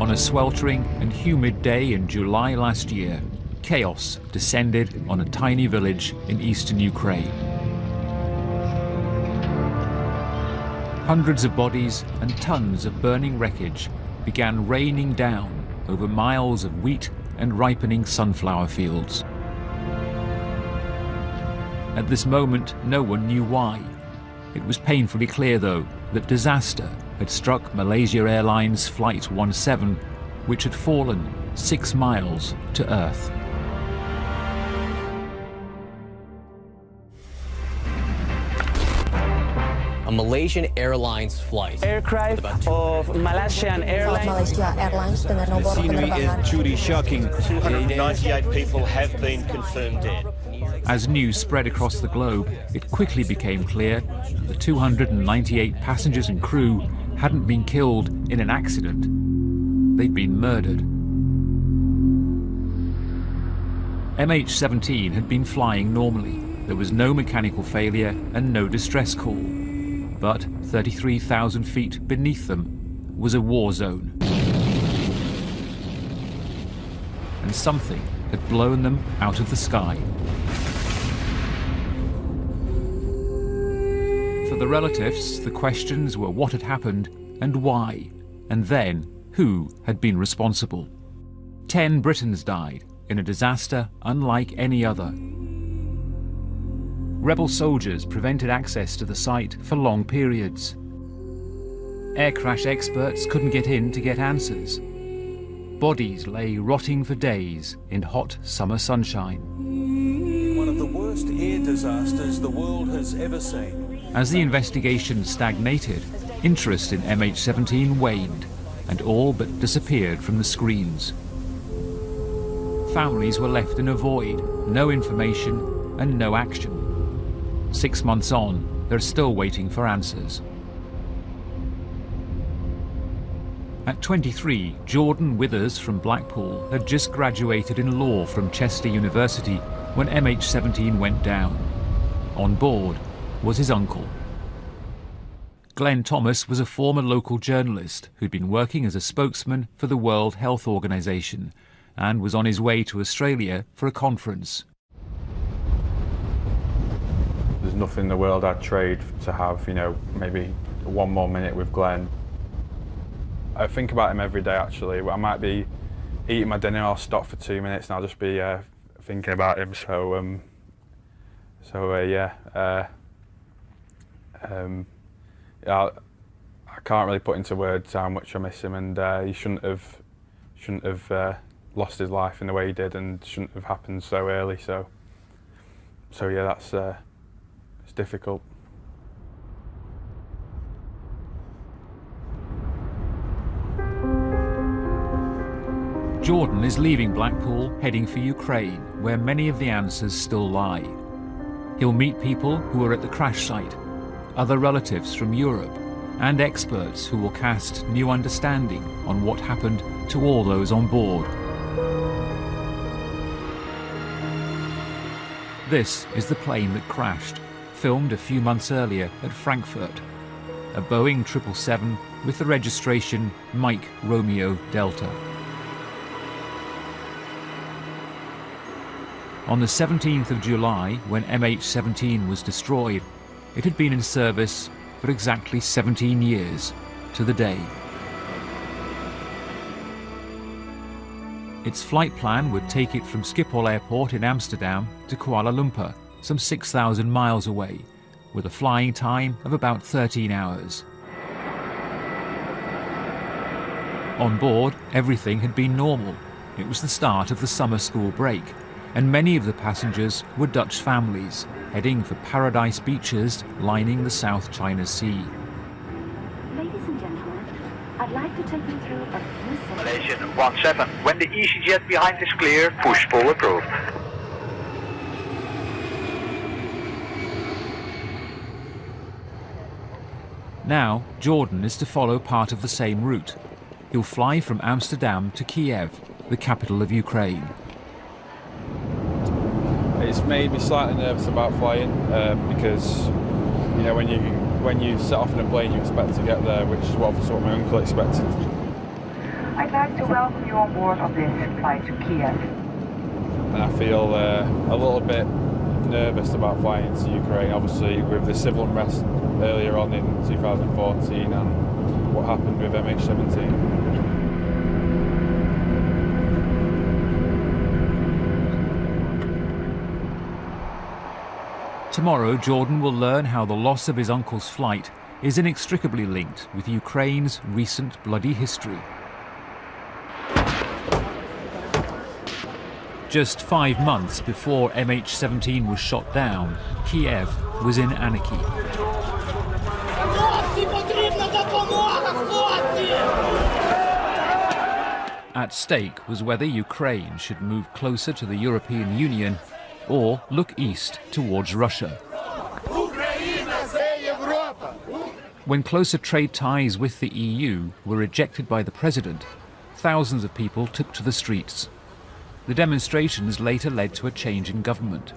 On a sweltering and humid day in July last year, chaos descended on a tiny village in eastern Ukraine. Hundreds of bodies and tons of burning wreckage began raining down over miles of wheat and ripening sunflower fields. At this moment, no one knew why. It was painfully clear, though, that disaster had struck Malaysia Airlines Flight 17, which had fallen 6 miles to Earth. A Malaysian Airlines flight. Aircraft of Malaysia Airlines. Malaysia Airlines dengan nomor penerbangan. Is truly shocking. 298 people have been confirmed dead. As news spread across the globe, it quickly became clear that the 298 passengers and crew hadn't been killed in an accident. They'd been murdered. MH17 had been flying normally. There was no mechanical failure and no distress call. But 33,000 feet beneath them was a war zone. And something had blown them out of the sky. For the relatives, the questions were what had happened and why, and then who had been responsible. 10 Britons died in a disaster unlike any other. Rebel soldiers prevented access to the site for long periods. Air crash experts couldn't get in to get answers. Bodies lay rotting for days in hot summer sunshine. One of the worst air disasters the world has ever seen. As the investigation stagnated, interest in MH17 waned and all but disappeared from the screens. Families were left in a void, no information and no action. 6 months on, they're still waiting for answers. At 23, Jordan Withers from Blackpool had just graduated in law from Chester University when MH17 went down. On board was his uncle. Glenn Thomas was a former local journalist who'd been working as a spokesman for the World Health Organization and was on his way to Australia for a conference. There's nothing in the world I'd trade to have, maybe 1 more minute with Glenn. I think about him every day, actually. I might be eating my dinner, I'll stop for 2 minutes and I'll just be thinking about him. I can't really put into words how much I miss him, and he shouldn't have lost his life in the way he did, and shouldn't have happened so early. So yeah, that's it's difficult. Jordan is leaving Blackpool, heading for Ukraine, where many of the answers still lie. He'll meet people who are at the crash site, other relatives from Europe, and experts who will cast new understanding on what happened to all those on board. This is the plane that crashed, filmed a few months earlier at Frankfurt. A Boeing 777 with the registration Mike Romeo Delta. On the 17th of July, when MH17 was destroyed, it had been in service for exactly 17 years, to the day. Its flight plan would take it from Schiphol Airport in Amsterdam to Kuala Lumpur, some 6,000 miles away, with a flying time of about 13 hours. On board, everything had been normal. It was the start of the summer school break, and many of the passengers were Dutch families, heading for paradise beaches lining the South China Sea. Ladies and gentlemen, I'd like to take you through a few seconds. Malaysia 17, when the EasyJet behind is clear, push forward approved. Now, Jordan is to follow part of the same route. He'll fly from Amsterdam to Kiev, the capital of Ukraine. It's made me slightly nervous about flying because, when you set off in a plane, you expect to get there, which is what my uncle expected. I'd like to welcome you on board of this flight to Kiev. And I feel a little bit nervous about flying to Ukraine, obviously with the civil unrest earlier on in 2014 and what happened with MH17. Tomorrow, Jordan will learn how the loss of his uncle's flight is inextricably linked with Ukraine's recent bloody history. Just 5 months before MH17 was shot down, Kiev was in anarchy. At stake was whether Ukraine should move closer to the European Union or look east towards Russia. When closer trade ties with the EU were rejected by the president, thousands of people took to the streets. The demonstrations later led to a change in government.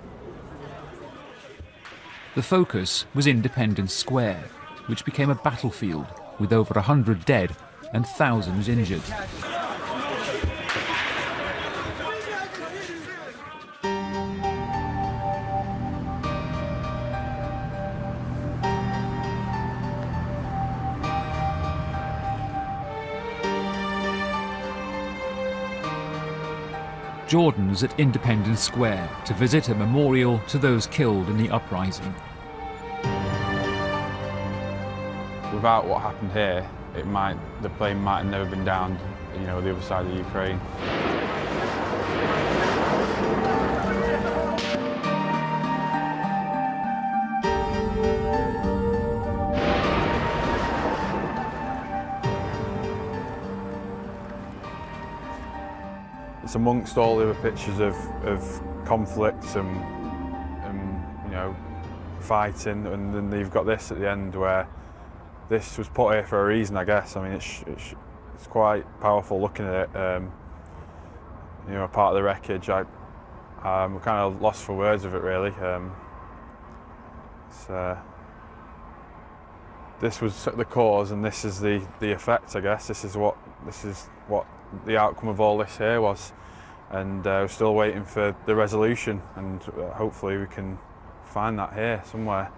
The focus was Independence Square, which became a battlefield with over 100 dead and thousands injured. Jordan was at Independence Square to visit a memorial to those killed in the uprising. Without what happened here, the plane might have never been down, the other side of Ukraine. It's amongst all the other pictures of conflicts and fighting, and then you've got this at the end where this was put here for a reason, I guess. I mean, it's quite powerful looking at it. A part of the wreckage. I'm kind of lost for words of it, really. This was the cause, and this is the effect, I guess. This is what the outcome of all this here was, and we're still waiting for the resolution, and hopefully we can find that here somewhere.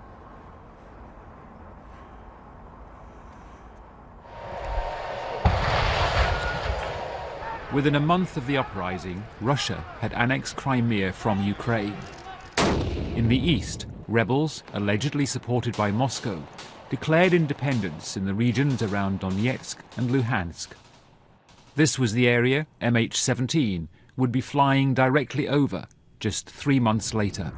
Within a month of the uprising, Russia had annexed Crimea from Ukraine. In the east, rebels, allegedly supported by Moscow, declared independence in the regions around Donetsk and Luhansk. This was the area MH17 would be flying directly over just 3 months later.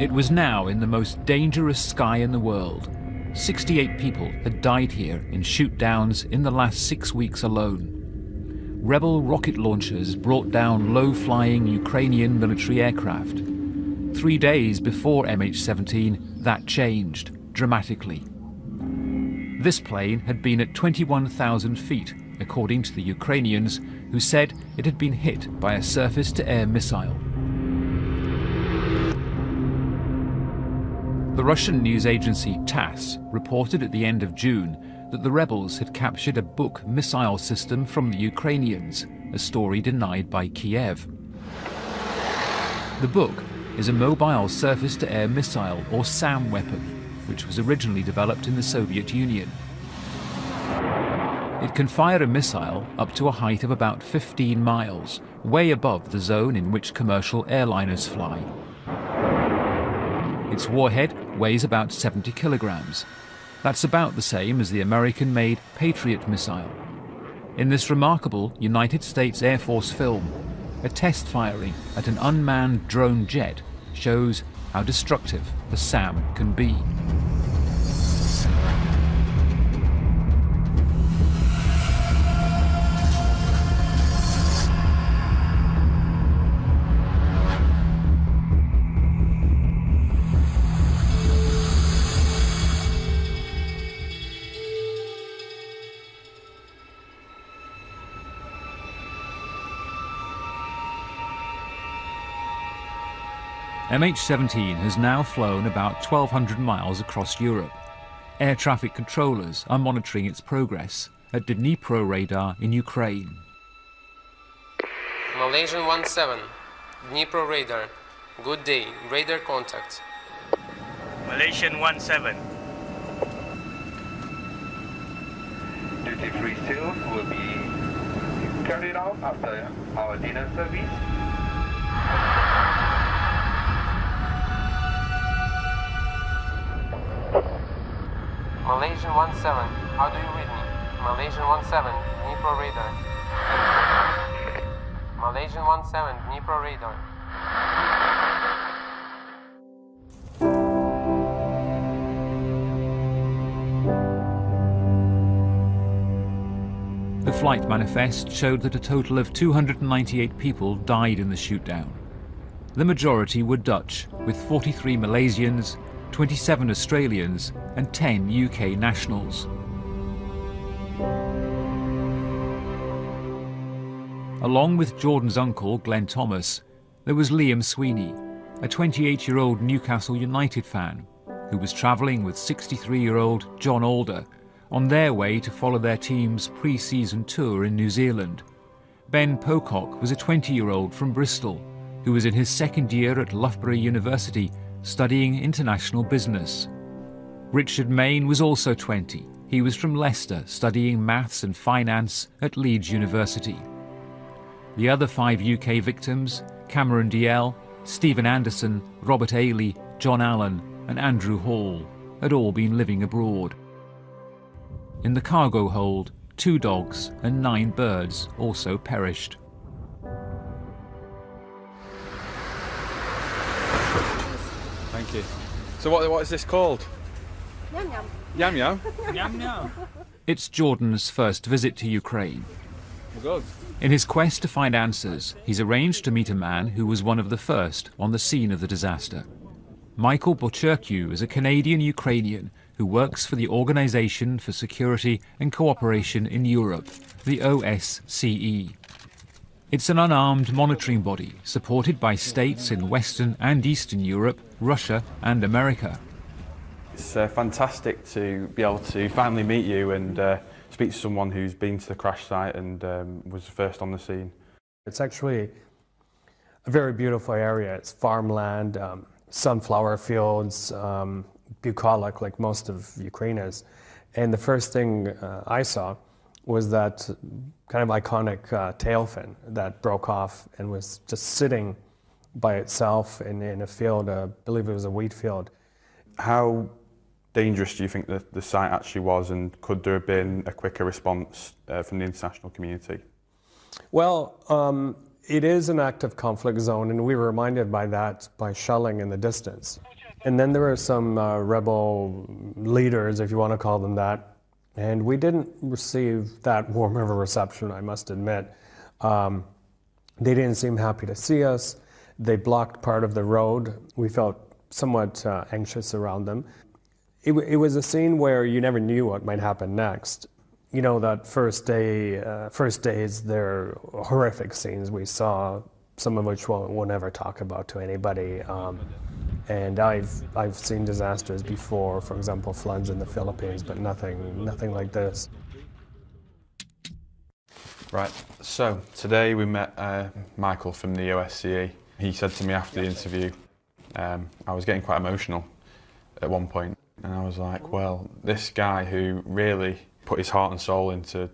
It was now in the most dangerous sky in the world. 68 people had died here in shoot-downs in the last 6 weeks alone. Rebel rocket launchers brought down low-flying Ukrainian military aircraft. 3 days before MH17, that changed dramatically. This plane had been at 21,000 feet, according to the Ukrainians, who said it had been hit by a surface-to-air missile. The Russian news agency TASS reported at the end of June that the rebels had captured a Buk missile system from the Ukrainians, a story denied by Kiev. The Buk is a mobile surface-to-air missile, or SAM weapon, which was originally developed in the Soviet Union. It can fire a missile up to a height of about 15 miles, way above the zone in which commercial airliners fly. Its warhead weighs about 70 kilograms. That's about the same as the American-made Patriot missile. In this remarkable United States Air Force film, a test firing at an unmanned drone jet shows how destructive the SAM can be. MH17 has now flown about 1,200 miles across Europe, Air traffic controllers are monitoring its progress at Dnipro radar in Ukraine. Malaysian 17, Dnipro radar. Good day, radar contact. Malaysian 17. Duty-free still will be carried out after our dinner service. Malaysian 17, how do you read me? Malaysian 17, Dnipro radar. Malaysian 17, Dnipro radar. The flight manifest showed that a total of 298 people died in the shootdown. The majority were Dutch, with 43 Malaysians, 27 Australians and 10 UK nationals. Along with Jordan's uncle, Glenn Thomas, there was Liam Sweeney, a 28-year-old Newcastle United fan, who was travelling with 63-year-old John Alder on their way to follow their team's pre-season tour in New Zealand. Ben Pocock was a 20-year-old from Bristol, who was in his second year at Loughborough University studying international business. Richard Main was also 20. He was from Leicester, studying maths and finance at Leeds University. The other 5 UK victims, Cameron DL, Stephen Anderson, Robert Ailey, John Allen and Andrew Hall, had all been living abroad. In the cargo hold, 2 dogs and 9 birds also perished. Thank you. So what is this called? Yum yum. Yam yam? Yum yum. It's Jordan's first visit to Ukraine. Good. In his quest to find answers, he's arranged to meet a man who was one of the first on the scene of the disaster. Michael Bocherkiw is a Canadian-Ukrainian who works for the Organisation for Security and Cooperation in Europe, the OSCE. It's an unarmed monitoring body supported by states in Western and Eastern Europe, Russia and America. It's fantastic to be able to finally meet you and speak to someone who's been to the crash site and was first on the scene. It's actually a very beautiful area. It's farmland, sunflower fields, bucolic like most of Ukraine is. And the first thing I saw was that kind of iconic tail fin that broke off and was just sitting by itself in a field, I believe it was a wheat field. How dangerous do you think that the site actually was, and could there have been a quicker response from the international community? Well, it is an active conflict zone, and we were reminded by that by shelling in the distance. And then there were some rebel leaders, if you want to call them that, and we didn't receive that warm of a reception, I must admit. They didn't seem happy to see us. They blocked part of the road. We felt somewhat anxious around them. It was a scene where you never knew what might happen next. You know, that first days, they're horrific scenes we saw, some of which we'll never talk about to anybody. And I've seen disasters before, for example, floods in the Philippines, but nothing like this. Right, so today we met Michael from the OSCE. He said to me after the interview, I was getting quite emotional at one point, and I was like, well, this guy who really put his heart and soul into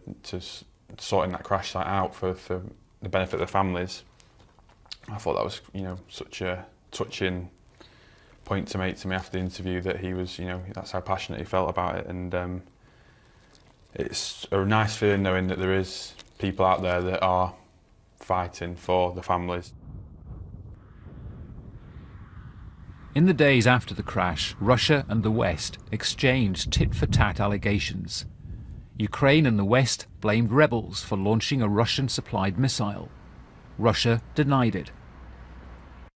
sorting that crash site out for the benefit of the families, I thought that was, you know, such a touching point to make to me after the interview, that he was, you know, that's how passionate he felt about it. And it's a nice feeling knowing that there is people out there that are fighting for the families. In the days after the crash, Russia and the West exchanged tit-for-tat allegations. Ukraine and the West blamed rebels for launching a Russian-supplied missile. Russia denied it,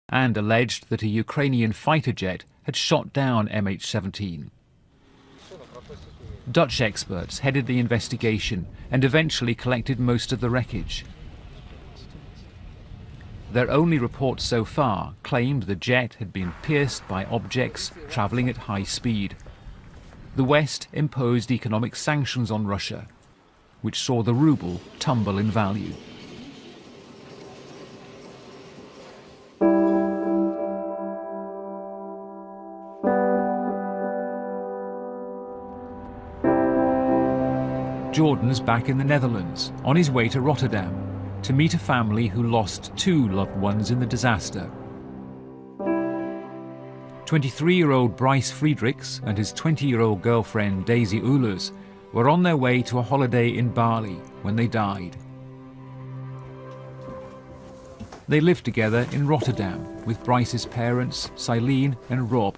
and alleged that a Ukrainian fighter jet had shot down MH17. Dutch experts headed the investigation and eventually collected most of the wreckage. Their only reports so far claimed the jet had been pierced by objects travelling at high speed. the West imposed economic sanctions on Russia, which saw the ruble tumble in value. Jordan's back in the Netherlands, on his way to Rotterdam, to meet a family who lost 2 loved ones in the disaster. 23-year-old Bryce Friedrichs and his 20-year-old girlfriend Daisy Uhlers were on their way to a holiday in Bali when they died. They lived together in Rotterdam with Bryce's parents, Silene and Rob.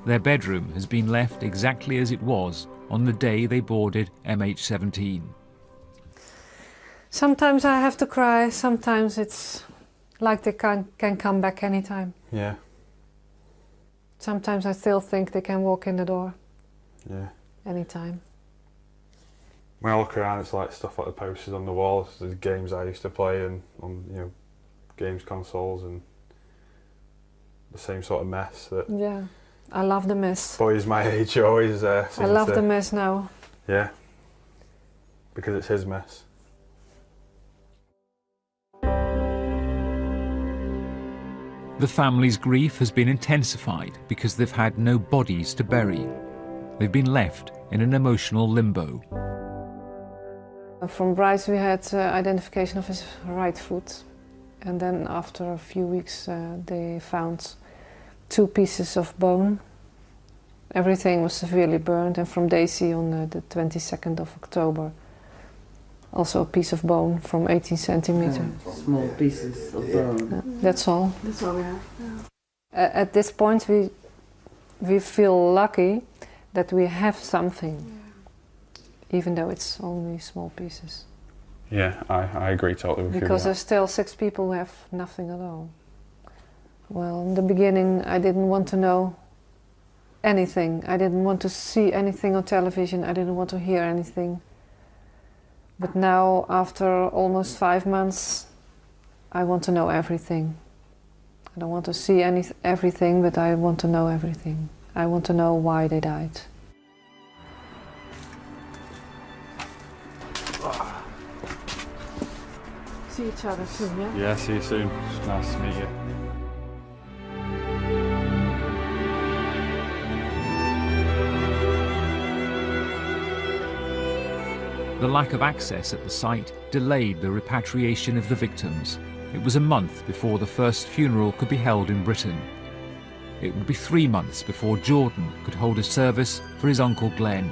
Their bedroom has been left exactly as it was on the day they boarded MH17. Sometimes I have to cry, sometimes it's like they can come back anytime. Yeah. Sometimes I still think they can walk in the door. Yeah. Anytime. When I look around, it's like stuff like the posters on the walls, the games I used to play and on, you know, games consoles, and the same sort of mess that. Yeah. I love the mess. Boys my age always I love the mess now. Yeah, because it's his mess. The family's grief has been intensified because they've had no bodies to bury. They've been left in an emotional limbo. From Bryce we had identification of his right foot, and then after a few weeks they found 2 pieces of bone. Everything was severely burned, and from Daisy on the 22nd of October, also a piece of bone from 18 centimeters. Small pieces of bone. That's all. That's all we have. Yeah. At this point we feel lucky that we have something, even though it's only small pieces. Yeah, I agree totally with you. Because there's still 6 people who have nothing at all. Well, in the beginning I didn't want to know anything. I didn't want to see anything on television. I didn't want to hear anything. But now, after almost 5 months, I want to know everything. I don't want to see everything, but I want to know everything. I want to know why they died. See each other soon, yeah? Yeah, see you soon. It's nice to meet you. The lack of access at the site delayed the repatriation of the victims. It was a month before the first funeral could be held in Britain. It would be 3 months before Jordan could hold a service for his uncle Glenn.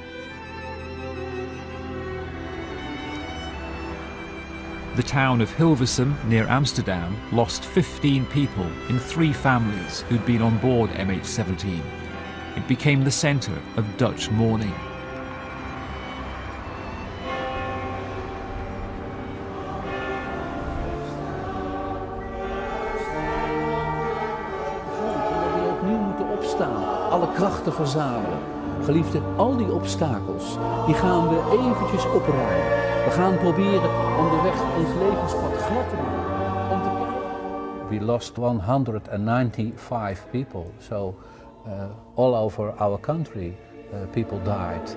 The town of Hilversum near Amsterdam lost 15 people in 3 families who'd been on board MH17. It became the centre of Dutch mourning. Alle krachten verzamelen. Geliefde, al die obstakels, die gaan we eventjes opruimen. We gaan proberen om de weg, ons levenspad glad te maken. We lost 195 people, so all over our country people died.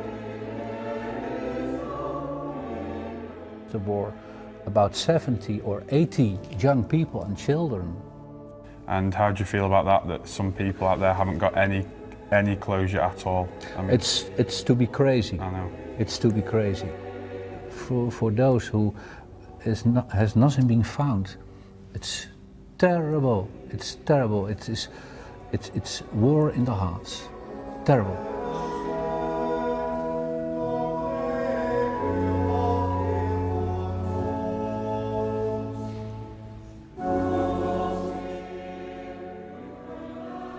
There were about 70 or 80 young people and children. And how do you feel about that some people out there haven't got any closure at all? I mean, it's to be crazy. I know. It's to be crazy. For those who has nothing been found, it's terrible. It's terrible. It's war in the hearts. Terrible.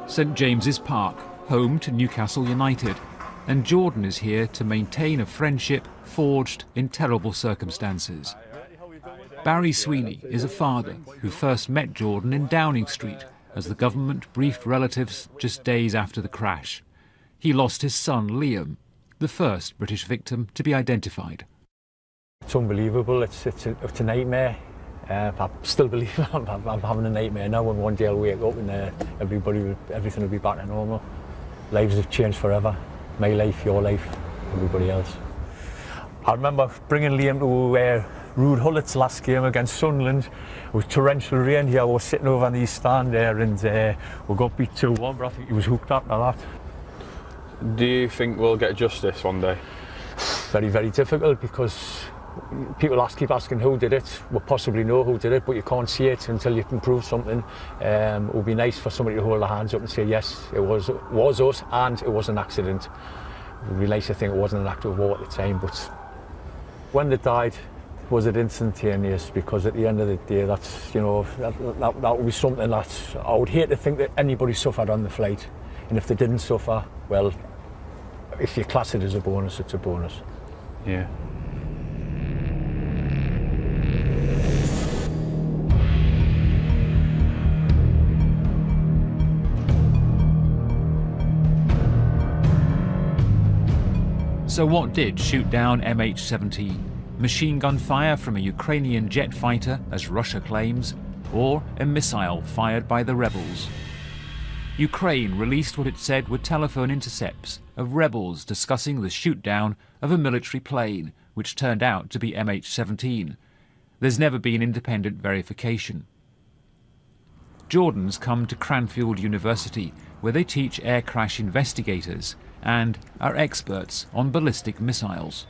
St James's Park, home to Newcastle United, and Jordan is here to maintain a friendship forged in terrible circumstances. Barry Sweeney is a father who first met Jordan in Downing Street as the government briefed relatives just days after the crash. He lost his son Liam, the first British victim to be identified. It's unbelievable, it's a nightmare. I still believe I'm having a nightmare now, and one day I'll wake up and everything will be back to normal. lives have changed forever. My life, your life, everybody else. I remember bringing Liam to Rude Hullett's last game against Sunderland. It was torrential rain here. We were sitting over on the east stand there, and we got beat 2-1, but I think he was hooked after that. Do you think we'll get justice one day? Very, very difficult, because people keep asking who did it. We possibly know who did it, but you can't see it until you can prove something. It would be nice for somebody to hold their hands up and say, yes, it was us and it was an accident. It would be nice to think it wasn't an act of war at the time, but when they died, was it instantaneous? Because at the end of the day, that's, you know, that would be something that I would hate to think that anybody suffered on the flight. And if they didn't suffer, well, if you class it as a bonus, it's a bonus. Yeah. So what did shoot down MH17? Machine gun fire from a Ukrainian jet fighter, as Russia claims, or a missile fired by the rebels? Ukraine released what it said were telephone intercepts of rebels discussing the shoot-down of a military plane, which turned out to be MH17. There's never been independent verification. Jordan's come to Cranfield University, where they teach air crash investigators and are experts on ballistic missiles.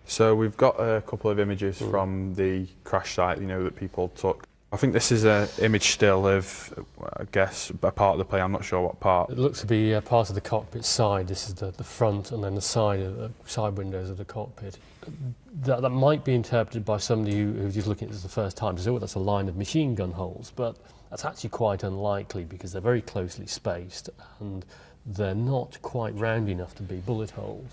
So we've got a couple of images from the crash site, you know, that people took. I think this is an image still of, I guess, a part of the plane. I'm not sure what part. It looks to be part of the cockpit side. This is the front, and then the side windows of the cockpit. That might be interpreted by somebody who's just looking at this the first time to say, oh, that's a line of machine gun holes, but that's actually quite unlikely because they're very closely spaced and they're not quite round enough to be bullet holes.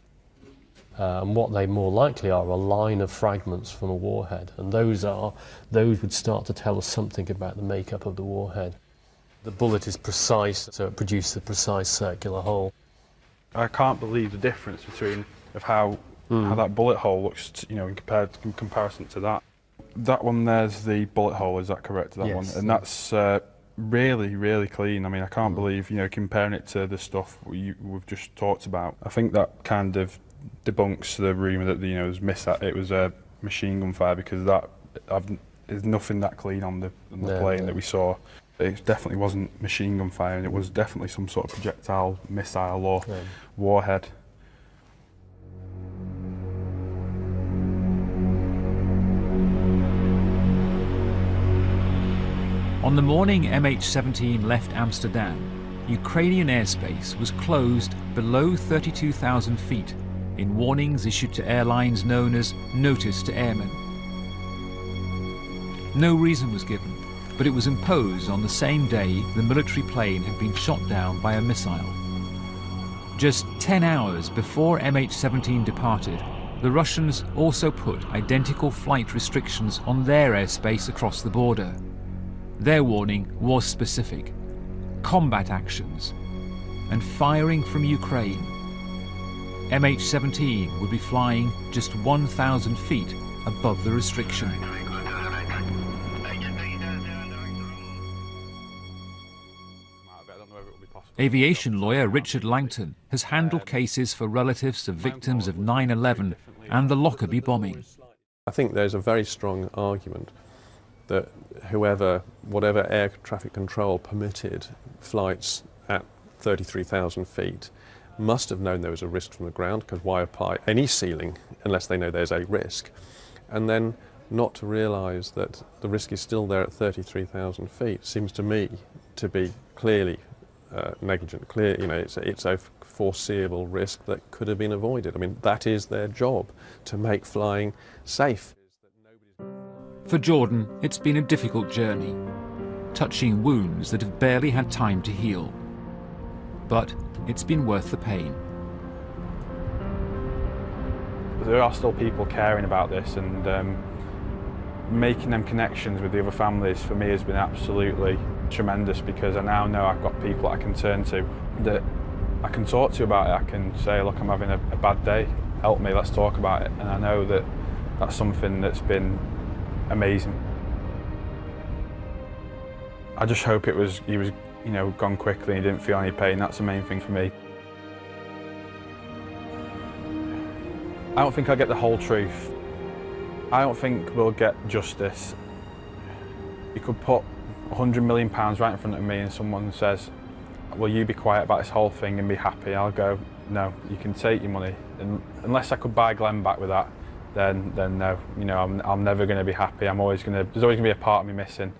And what they more likely are a line of fragments from a warhead, and those would start to tell us something about the makeup of the warhead. The bullet is precise, so it produces a precise circular hole. I can't believe the difference between how that bullet hole looks, you know, in comparison to that. That one there's the bullet hole, is that correct? That yes, one, and that's really, really clean. I mean, I can't believe, you know, comparing it to the stuff we've just talked about. I think that kind of debunks the rumour that, you know, it was a machine gun fire, because there's nothing that clean on the plane that we saw. It definitely wasn't machine gun fire, and it was definitely some sort of projectile, missile or warhead. On the morning MH17 left Amsterdam, Ukrainian airspace was closed below 32,000 feet in warnings issued to airlines known as Notice to Airmen. No reason was given, but it was imposed on the same day the military plane had been shot down by a missile. Just 10 hours before MH17 departed, the Russians also put identical flight restrictions on their airspace across the border. Their warning was specific: combat actions and firing from Ukraine. MH17 would be flying just 1,000 feet above the restriction. Aviation lawyer Richard Langton has handled cases for relatives of victims of 9/11 and the Lockerbie bombing. I think there's a very strong argument that whatever air traffic control permitted flights at 33,000 feet must have known there was a risk from the ground, because why apply any ceiling unless they know there's a risk? And then not to realise that the risk is still there at 33,000 feet seems to me to be clearly negligent. You know, it's a foreseeable risk that could have been avoided. I mean, that is their job, to make flying safe. For Jordan, it's been a difficult journey, touching wounds that have barely had time to heal. But it's been worth the pain. There are still people caring about this, and making them connections with the other families for me has been absolutely tremendous, because I now know I've got people I can turn to, that I can talk to about it. I can say, look, I'm having a bad day, help me, let's talk about it. And I know that that's something that's been amazing. I just hope he was you know, gone quickly and he didn't feel any pain. That's the main thing for me. I don't think I'll get the whole truth. I don't think we'll get justice. You could put £100 million right in front of me and someone says, will you be quiet about this whole thing and be happy? I'll go, no, you can take your money. And unless I could buy Glenn back with that, then no. You know, I'm never going to be happy. There's always going to be a part of me missing.